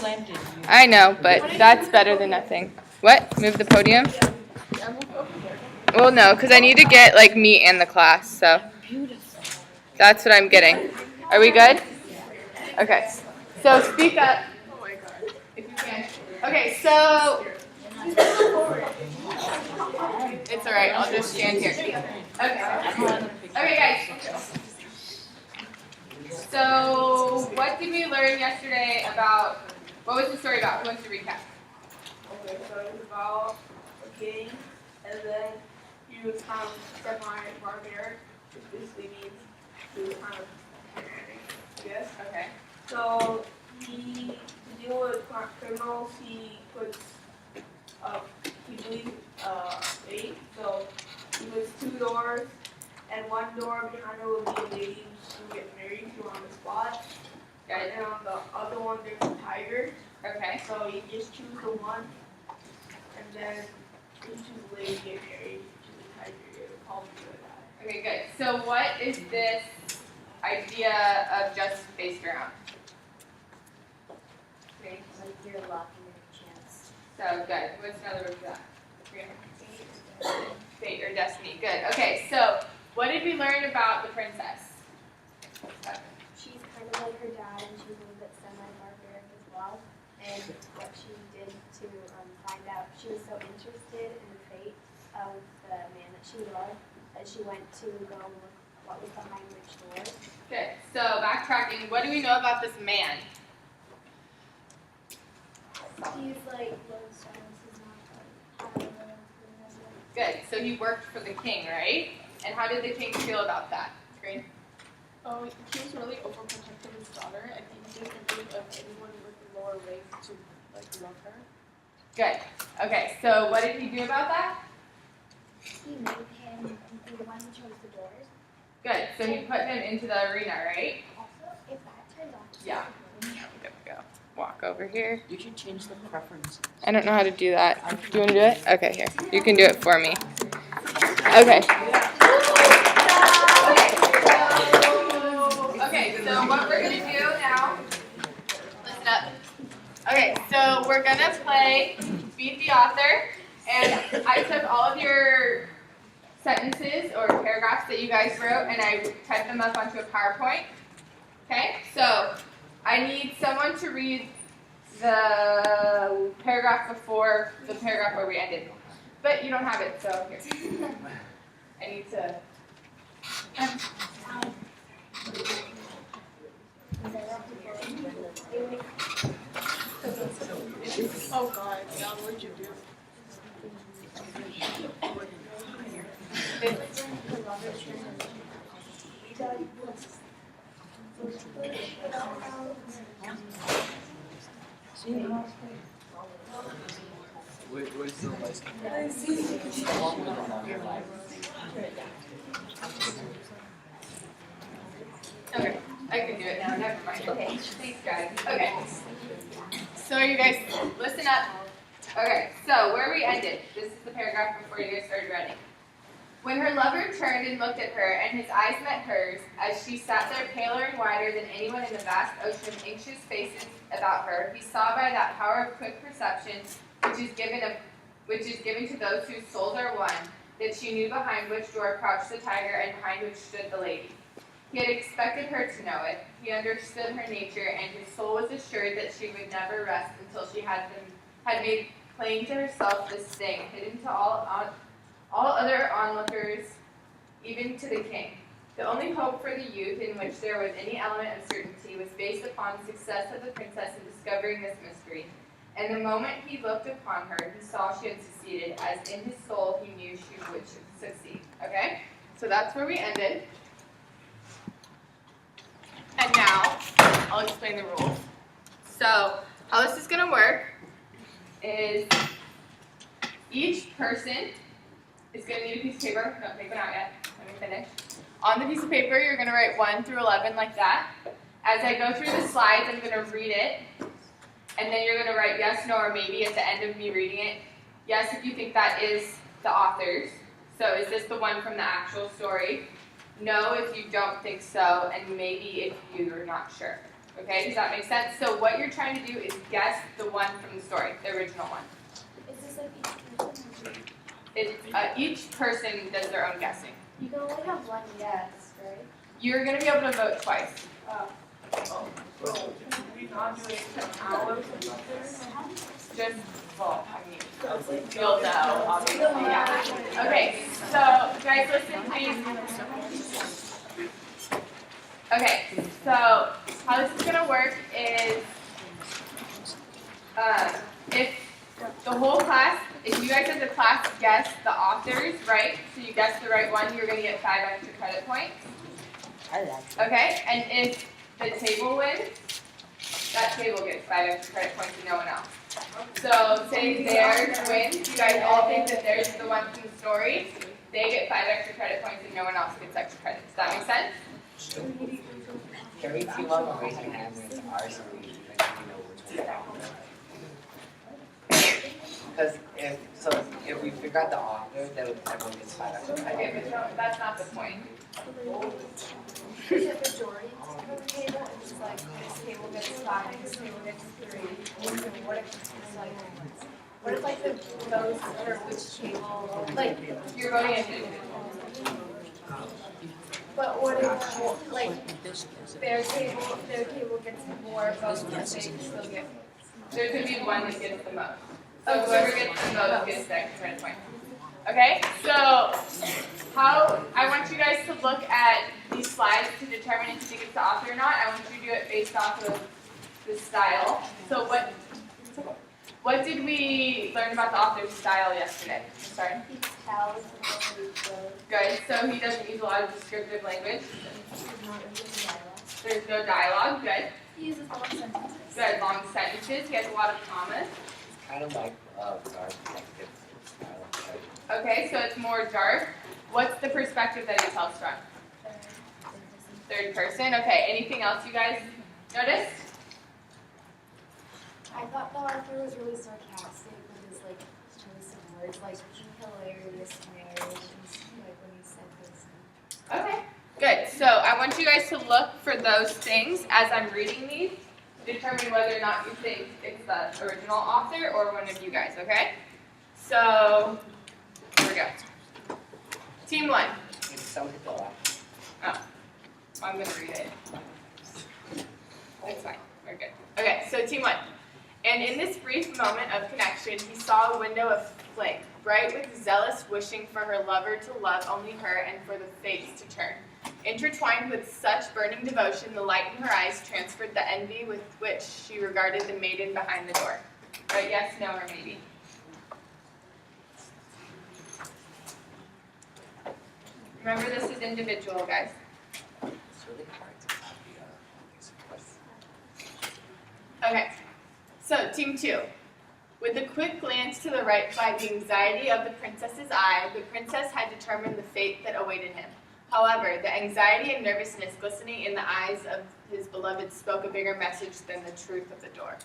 landed. I know, but that's better than nothing. What? Move the podium? Well, no, because I need to get like me and the class, so that's what I'm getting. Are we good? Okay. So speak up if you can. Okay, so it's all right. I'll just stand here. Okay. Okay, guys. So what did we learn yesterday about? What was the story about? Who wants to recap? Okay, so it was about a king, and then he was kind of semi-barbaric, which basically means he was kind of tyrannic, I guess. Okay. So to deal with criminals, he puts, he believes, fate. So he puts 2 doors, and one door behind her will be a lady who gets married to on the spot. Okay. And on the other one, there's a tiger. Okay. So you just choose the one, and then you choose the lady to get married, choose the tiger, it'll probably be a guy. Okay, good. So what is this idea of justice based around? Okay. Like you're locking your chance. So good. What's another word for that? Fate or destiny. Good. Okay, so what did we learn about the princess? She's kind of like her dad, and she's a little bit semi-barbaric as well. And what she did to find out, she was so interested in the fate of the man that she loved that she went to go look what was behind which door. Good. So backtracking, what do we know about this man? He's like low status, he's not like Good. So he worked for the king, right? And how did the king feel about that? Green? Oh, he was really overprotecting his daughter, and he didn't think of anyone with a lower rank to like love her. Good. Okay, so what did he do about that? He made him be the one who chose the doors. Good. So he put him into the arena, right? Also, if that turns off, Yeah. There we go. Walk over here. You should change the preferences. I don't know how to do that. Do you want to do it? Okay, here. You can do it for me. Okay. Okay, so what we're going to do now, listen up. Okay, so we're going to play Beat the Author, and I took all of your sentences or paragraphs that you guys wrote, and I typed them up onto a PowerPoint. Okay, so I need someone to read the paragraph before the paragraph where we ended. But you don't have it, so here. I need to... Oh God, yeah, what'd you do? What is the last Okay, I can do it now. Never mind. Okay, thanks, guys. Okay. So you guys, listen up. Okay, so where we ended. This is the paragraph before you guys started writing. When her lover turned and looked at her, and his eyes met hers, as she sat there paler and whiter than anyone in the vast ocean of anxious faces about her, he saw by that power of quick perception which is given to those whose souls are one, that she knew behind which door crouched the tiger and behind which stood the lady. He had expected her to know it. He understood her nature, and his soul was assured that she would never rest until she had made plain to herself this thing, hidden to all other onlookers, even to the king. The only hope for the youth in which there was any element of certainty was based upon the success of the princess in discovering this mystery. And the moment he looked upon her, he saw she had succeeded, as in his soul he knew she would succeed. Okay? So that's where we ended. And now, I'll explain the rules. So, how this is going to work is each person is going to need a piece of paper. No, take one out yet. Let me finish. On the piece of paper, you're going to write 1 through 11 like that. As I go through the slides, I'm going to read it. And then you're going to write yes, no, or maybe at the end of me reading it. Yes, if you think that is the author's. So is this the one from the actual story? No, if you don't think so, and maybe if you're not sure. Okay, does that make sense? So what you're trying to do is guess the one from the story, the original one. Is this like each person? Each person does their own guessing. You can only have one guess, right? You're going to be able to vote twice. We not do it 10 hours or something? Just, well, I mean, you'll know, obviously, yeah. Okay, so guys, listen, please. Okay, so how this is gonna work is, if the whole class, if you guys as a class guess the authors, right? So you guess the right one, you're gonna get 5 extra credit points. Okay, and if the table wins, that table gets 5 extra credit points and no one else. So say theirs wins, you guys all think that theirs is the one from the story, they get 5 extra credit points and no one else gets extra credit. Does that make sense? Can we team up and raise your hand when it's ours so we know which one's Because if we figure out the author, then everyone gets 5 extra Okay, credit. but no, that's not the point. Is it majority of the table? It's just like this table gets 5, this table gets 3. What if it's like, what if like those or which table, like, You're voting individually. but what if like their table gets more votes, but they still get. There's gonna be one that gets the most. So whoever gets the most gets the extra credit point. Okay, so I want you guys to look at these slides to determine if you think it's the author or not. I want you to do it based off of the style. So what did we learn about the author's style yesterday? Sorry. He tells and then he goes. Good, so he doesn't use a lot of descriptive language. He's not really dialogue. There's no dialogue, good. He uses long sentences. Good, long sentences, he has a lot of commas. It's kind of like dark detective style. Okay, so it's more dark. What's the perspective that he tells from? Third person, okay. Anything else you guys noticed? I thought the author was really sarcastic with his like choice of words, like hilarious narrations, like when he said this. Okay, good. So I want you guys to look for those things as I'm reading these. Determine whether or not you think it's the original author or one of you guys, okay? So, here we go. Team 1. It's so hit the left. Oh, I'm going to read it. It's fine. We're good. Okay, so Team 1. And in this brief moment of connection, he saw a window of flame, bright with zealous wishing for her lover to love only her and for the fates to turn. Intertwined with such burning devotion, the light in her eyes transferred the envy with which she regarded the maiden behind the door. Right? Yes, no, or maybe? Remember, this is individual, guys. It's really hard to copy questions. Okay, so Team 2. With a quick glance to the right by the anxiety of the princess's eye, the princess had determined the fate that awaited him. However, the anxiety and nervousness glistening in the eyes of his beloved spoke a bigger message than the truth of the door.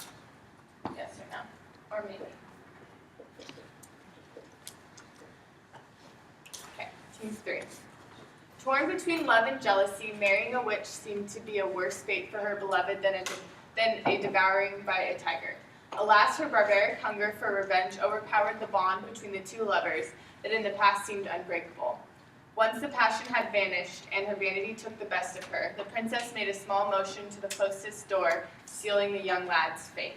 Yes or no? Or maybe. Okay, Team 3. Torn between love and jealousy, marrying a witch seemed to be a worse fate for her beloved than a devouring by a tiger. Alas, her barbaric hunger for revenge overpowered the bond between the two lovers that in the past seemed unbreakable. Once the passion had vanished and her vanity took the best of her, the princess made a small motion to the hostess' door, sealing the young lad's fate.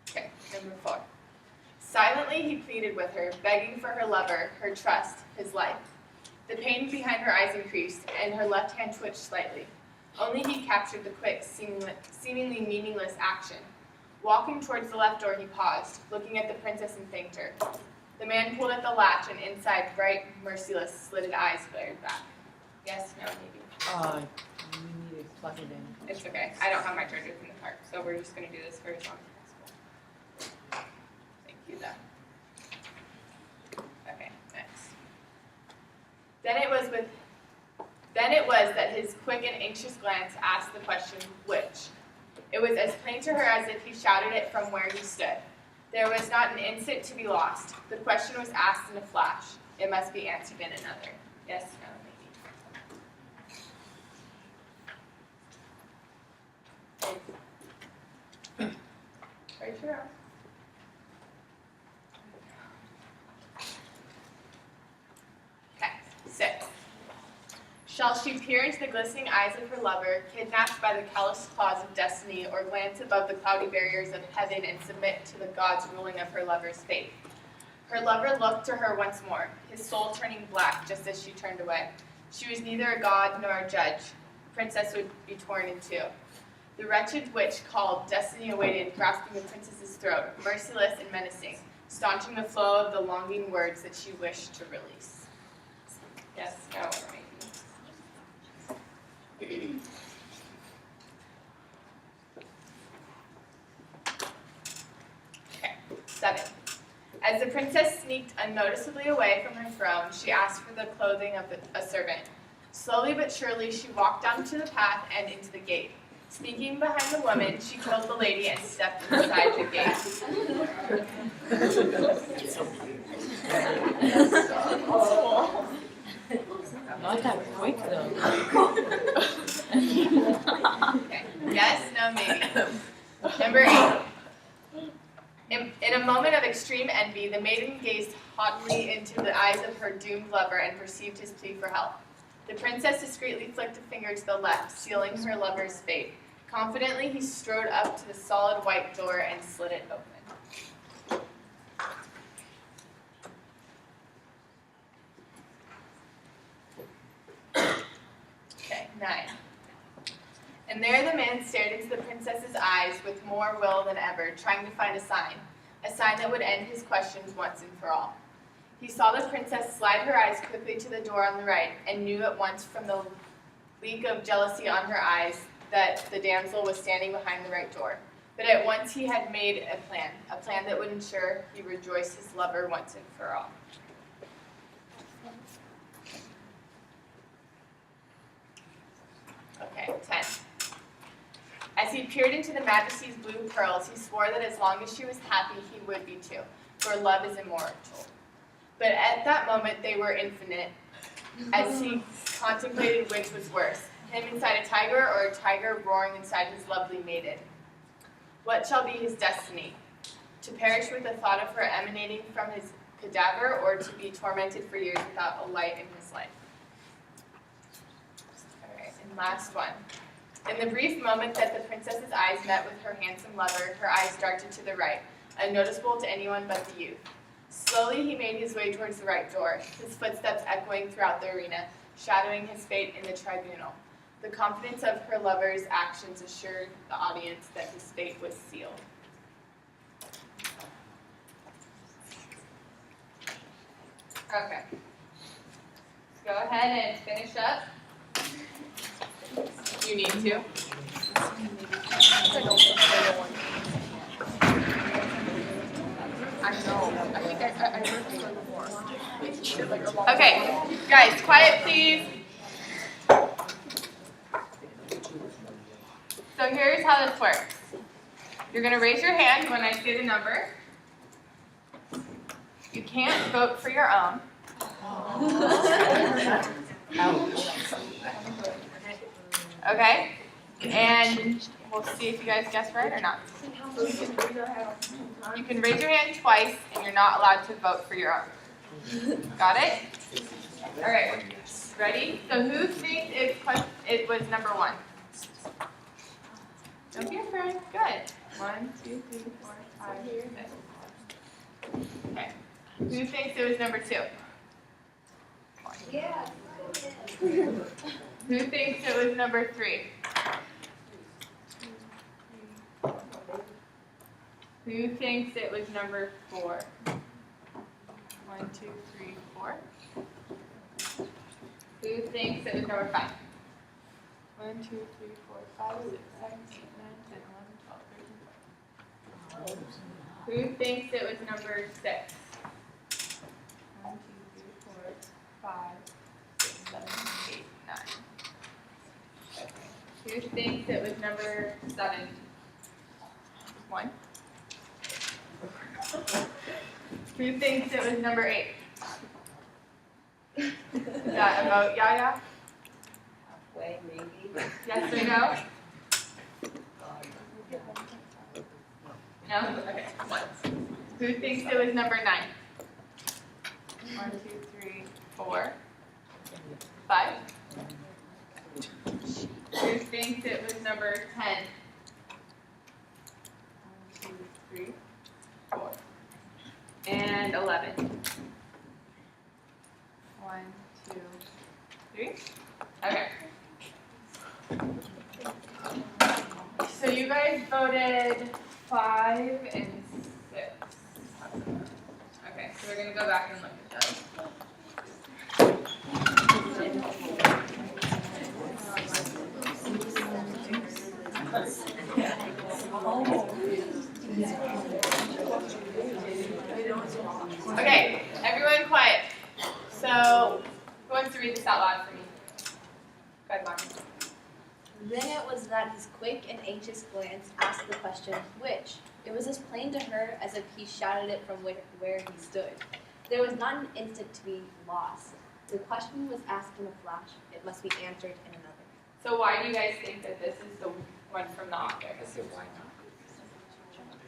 Okay, number 4. Silently he pleaded with her, begging for her lover, her trust, his life. The pain behind her eyes increased, and her left hand twitched slightly. Only he captured the quick, seemingly meaningless action. Walking towards the left door, he paused, looking at the princess and thanked her. The man pulled at the latch, and inside, bright, merciless, slitted eyes glared back. Yes, no, maybe. You need to plug it in. It's okay. I don't have my charger in the car, so we're just going to do this for as long as possible. Thank you, though. Okay, next. Then it was that his quick and anxious glance asked the question, which? It was as plain to her as if he shouted it from where he stood. There was not an instant to be lost. The question was asked in a flash. It must be answered in another. Yes, no, maybe. sure. Okay, 6. Shall she peer into the glistening eyes of her lover, kidnapped by the callous claws of destiny, or glance above the cloudy barriers of heaven and submit to the God's ruling of her lover's fate? Her lover looked to her once more, his soul turning black just as she turned away. She was neither a god nor a judge. The princess would be torn in two. The wretched witch called, destiny awaited, grasping the princess's throat, merciless and menacing, staunching the flow of the longing words that she wished to release. Yes, no, or maybe. Okay, 7. As the princess sneaked unnoticeably away from her throne, she asked for the clothing of a servant. Slowly but surely, she walked down to the path and into the gate. Sneaking behind the woman, she killed the lady and stepped inside the gate. Not that quick though. Okay. Yes, no, maybe. Number 8. In a moment of extreme envy, the maiden gazed haughtily into the eyes of her doomed lover and perceived his plea for help. The princess discreetly flicked a finger to the left, sealing her lover's fate. Confidently, he strode up to the solid white door and slid it open. Okay, 9. And there the man stared into the princess's eyes with more will than ever, trying to find a sign that would end his questions once and for all. He saw the princess slide her eyes quickly to the door on the right, and knew at once from the leak of jealousy on her eyes that the damsel was standing behind the right door. But at once he had made a plan that would ensure he rejoiced his lover once and for all. Okay, 10. As he peered into the Majesty's blue pearls, he swore that as long as she was happy, he would be too, for love is immortal. But at that moment, they were infinite, as he contemplated which was worse, him inside a tiger or a tiger roaring inside his lovely maiden. What shall be his destiny? To perish with the thought of her emanating from his cadaver, or to be tormented for years without a light in his life? All right, and last one. In the brief moment that the princess's eyes met with her handsome lover, her eyes darted to the right, unnoticeable to anyone but the youth. Slowly he made his way towards the right door, his footsteps echoing throughout the arena, shadowing his fate in the tribunal. The confidence of her lover's actions assured the audience that his fate was sealed. Okay. Go ahead and finish up. You need to. I know. I think I heard this one before. Okay, guys, quiet please. So here's how this works. You're going to raise your hand when I say the number. You can't vote for your own. Okay? And we'll see if you guys guess right or not. You can raise your hand twice, and you're not allowed to vote for your own. Got it? All right. Ready? So who thinks it was number 1? Don't be afraid. Good. 1, 2, 3, 4, 5, 6. Okay. Who thinks it was number 2? Yeah. Who thinks it was number 3? Who thinks it was number 4? 1, 2, 3, 4. Who thinks it was number 5? 1, 2, 3, 4, 5, 6, 7, 8, 9, 10, 11, 12, 13, 14. Who thinks it was number 6? 1, 2, 3, 4, 5, 6, 7, 8, 9. Okay. Who thinks it was number 7? 1. Who thinks it was number 8? Is that a vote, yeah? Halfway, maybe. Yes or no? No? Okay, 1. Who thinks it was number 9? 1, 2, 3, 4, 5. Who thinks it was number 10? 1, 2, 3, 4. And 11. 1, 2, 3. Okay. So you guys voted 5 and 6. Okay, so we're gonna go back and look at those. Okay, everyone quiet. So, who wants to read this out loud for me? Go ahead, Mark. Then it was that his quick and anxious glance asked the question, which? It was as plain to her as if he shouted it from where he stood. There was not an instant to be lost. The question was asked in a flash. It must be answered in another. So why do you guys think that this is the one from the author? I said, why not?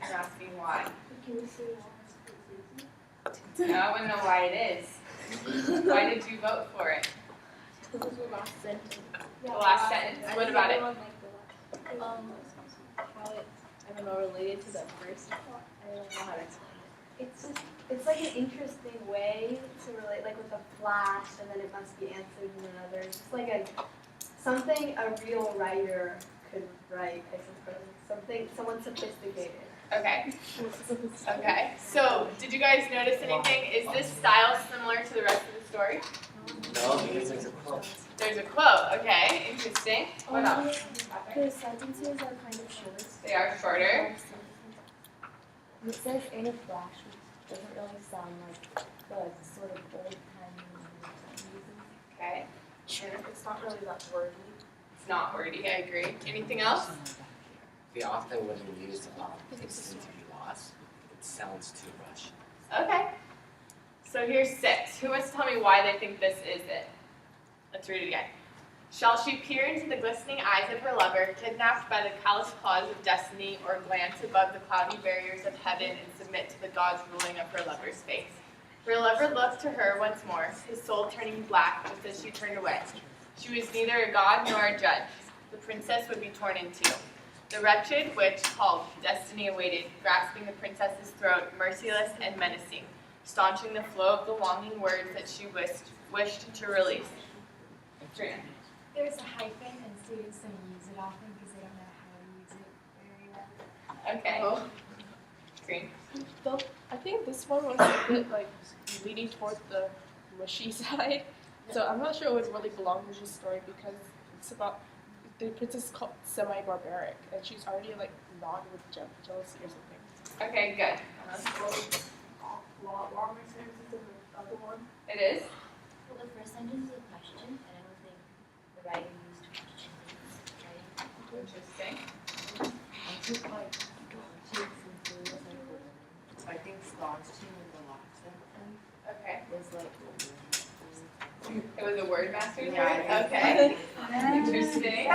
I'm asking why. Can we see No, I want to know why it is. Why did you vote for it? the last sentence? The last sentence. What about it? How it, I don't know, related to the first part. I don't know how to explain it. It's like an interesting way to relate, like with a flash, and then it must be answered in another. It's just like something a real writer could write, I suppose. Someone sophisticated. Okay. Okay. So, did you guys notice anything? Is this style similar to the rest of the story? No, because there's a quote. There's a quote. Okay. Interesting. What else? The sentences are kind of short. They are shorter. It says in a flash, which doesn't really sound like the sort of old time music. Okay. It's not really that wordy. It's not wordy. I agree. Anything else? The author wouldn't use instant to be lost. It sounds too rushed. Okay. So here's 6. Who wants to tell me why they think this is it? Let's read it again. Shall she peer into the glistening eyes of her lover, kidnapped by the callous claws of destiny, or glance above the cloudy barriers of heaven and submit to the God's ruling of her lover's face? Her lover looked to her once more, his soul turning black just as she turned away. She was neither a god nor a judge. The princess would be torn in two. The wretched witch, called Destiny, awaited, grasping the princess's throat, merciless and menacing, staunching the flow of the longing words that she wished to release. Trina. There's a hyphen and students don't use it often because they don't know how to use it very well. Okay. Oh. Green. I think this one was a bit like leaning toward the mushy side. So I'm not sure it would really belong to this story because it's about the princess called semi-barbaric and she's already like not with jealousy or something. Okay, good. Longer sentences than the other one. It is? Well, the first sentence is a question, and I don't think the writer used question writing. Interesting. I took like two from three as I could. So I think stars two in the last sentence Okay. was like. It was a word master's Yeah, word? I Okay. Interesting. I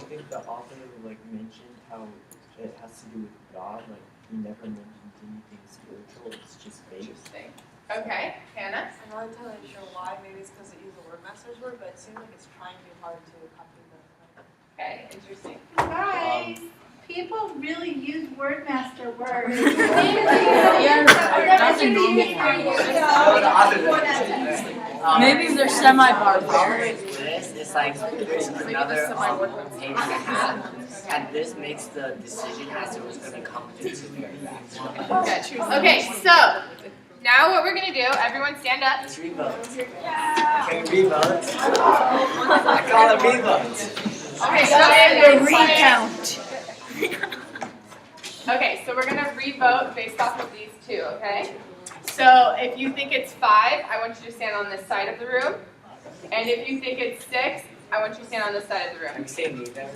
think the author like mentioned how it has to do with God. Like he never mentioned anything spiritual. It's just faith. Interesting. Okay. Hannah? I'm not entirely sure why. Maybe it's because it used the word master's word, but it seems like it's trying too hard to copy the. Okay. Interesting. Guys, people really use Wordmaster words. Maybe they're semi-barbaric. This is like there's another page and a half, and this makes the decision as it was going to come into very fast. Okay, so now what we're going to do, everyone stand up. Let's revote. Can we revote? I call it revote. Okay, so recount. Okay, so we're gonna re-vote based off of these two, okay? So if you think it's 5, I want you to stand on this side of the room. And if you think it's 6, I want you to stand on this side of the Can room. we say neither?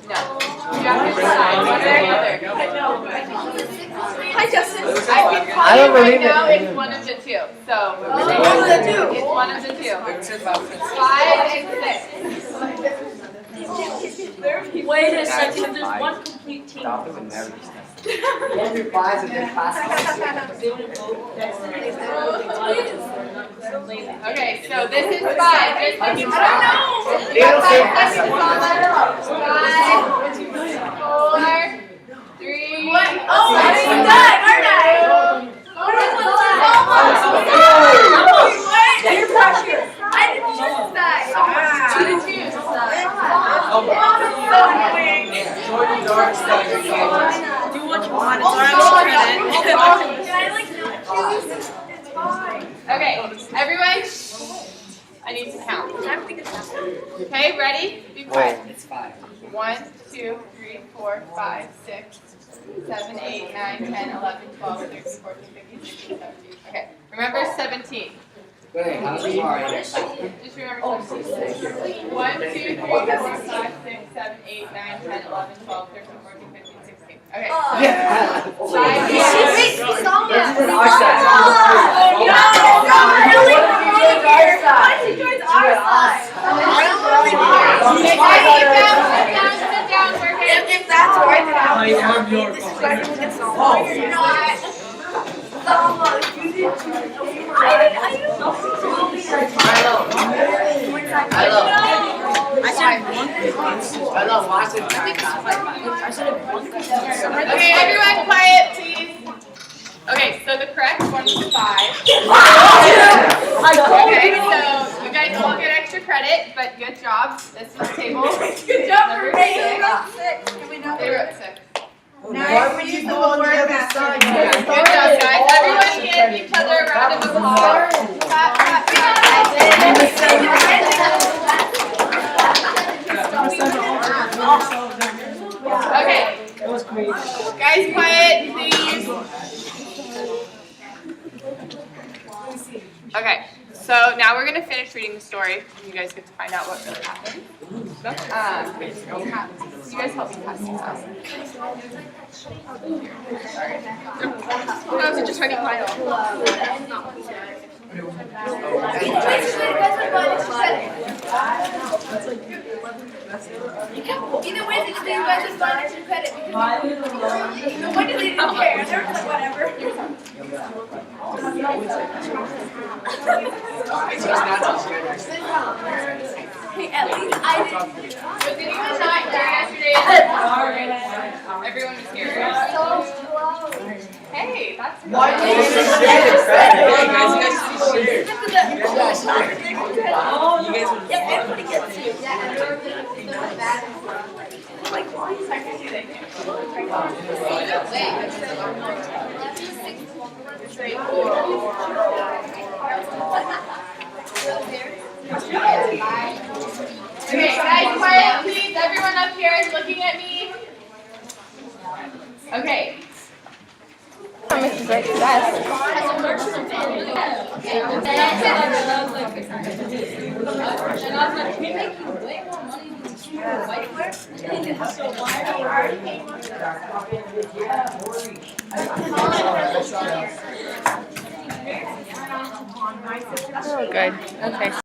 No. You have to decide one or the other. Hi, Justin. I can I tell don't you right believe it. now it's one of the two. So it's one of the two. 5 and 6. Wait a second, there's one complete team. Stop it with Mary. One replies and then passes. Okay, so this is 5. Just like you said. 5, 4, 3. What? Oh, I'm done, aren't I? I didn't choose that. Enjoy the dark side. Do what you want, it's our credit. Okay, everyone, I need to count. Okay, ready? Be quiet. It's 5. 1, 2, 3, 4, 5, 6, 7, 8, 9, 10, 11, 12, 13, 14, 15, 16, 17. Okay, remember 17. Wait, how many are you? Just remember 17. 1, 2, 3, 4, 5, 6, 7, 8, 9, 10, 11, 12, 13, 14, 15, 16. Okay. Yeah. Wait, we saw This it. is our side. Okay, guys, sit down, sit down, we're good. If that's right, I am your Hello, watch it. Okay, everyone quiet, please. Okay, so the correct one was 5. Okay, so you guys all get extra credit, but good job. This is table. Good job for me. They wrote 6. Now we use the whole word master. Good job, guys. Everyone give each other a round of applause. Clap, clap, clap. Okay. Guys, quiet, please. Okay, so now we're going to finish reading the story, and you guys get to find out what really happened. You guys help me pass these out. I was just trying to find Either way, you guys just got extra credit because no wonder they didn't care. They were like, whatever. Hey, at least I didn't. Was anyone not here yesterday? Everyone was here. Hey, that's Why did you share the credit? Hey guys, you guys should share. You guys would. Yeah, everybody gets to. Okay, guys, quiet, please. Everyone up here is looking at me. Okay. Mrs. Right Oh, good. Okay.